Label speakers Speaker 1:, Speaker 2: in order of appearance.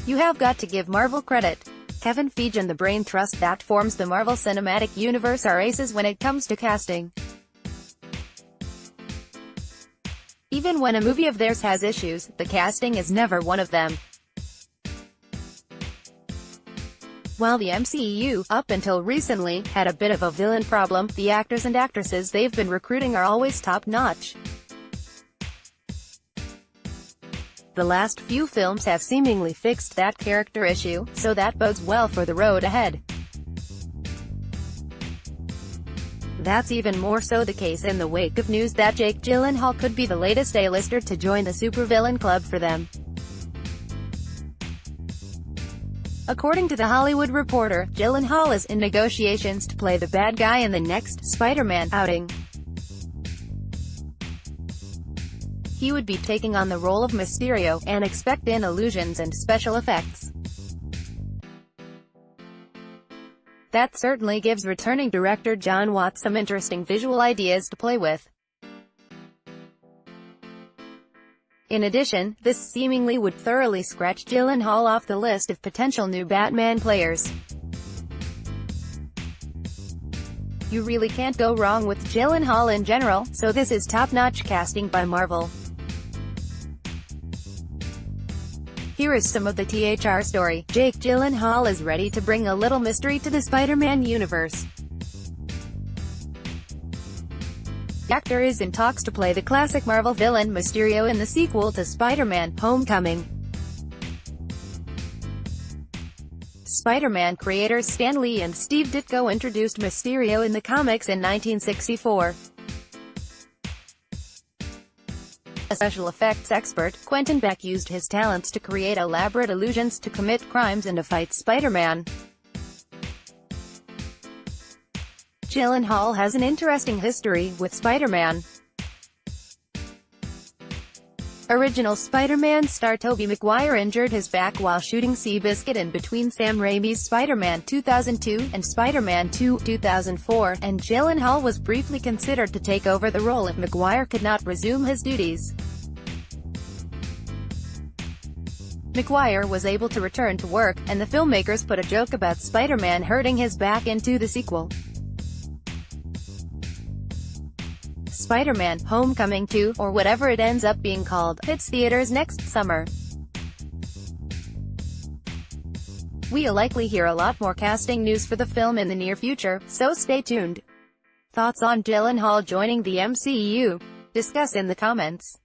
Speaker 1: You have got to give Marvel credit. Kevin Feige and the brain trust that forms the Marvel Cinematic Universe are aces when it comes to casting. Even when a movie of theirs has issues, the casting is never one of them. While the MCU, up until recently, had a bit of a villain problem, the actors and actresses they've been recruiting are always top-notch. The last few films have seemingly fixed that character issue, so that bodes well for the road ahead. That's even more so the case in the wake of news that Jake Gyllenhaal could be the latest A-lister to join the supervillain club for them. According to The Hollywood Reporter, Gyllenhaal is in negotiations to play the bad guy in the next Spider-Man outing. He would be taking on the role of Mysterio, and expect in illusions and special effects. That certainly gives returning director John Watts some interesting visual ideas to play with. In addition, this seemingly would thoroughly scratch Gyllenhaal off the list of potential new Batman players. You really can't go wrong with Gyllenhaal in general, so this is top-notch casting by Marvel. Here is some of the THR story. Jake Gyllenhaal is ready to bring a little mystery to the Spider-Man universe. The actor is in talks to play the classic Marvel villain Mysterio in the sequel to Spider-Man: Homecoming. Spider-Man creators Stan Lee and Steve Ditko introduced Mysterio in the comics in 1964. A special effects expert, Quentin Beck used his talents to create elaborate illusions to commit crimes and to fight Spider-Man. Gyllenhaal has an interesting history with Spider-Man. Original Spider-Man star Tobey Maguire injured his back while shooting Seabiscuit in between Sam Raimi's Spider-Man 2002 and Spider-Man 2 2004, and Gyllenhaal was briefly considered to take over the role if Maguire could not resume his duties. Maguire was able to return to work, and the filmmakers put a joke about Spider-Man hurting his back into the sequel. Spider-Man: Homecoming 2, or whatever it ends up being called, hits theaters next summer. We'll likely hear a lot more casting news for the film in the near future, so stay tuned. Thoughts on Gyllenhaal joining the MCU? Discuss in the comments.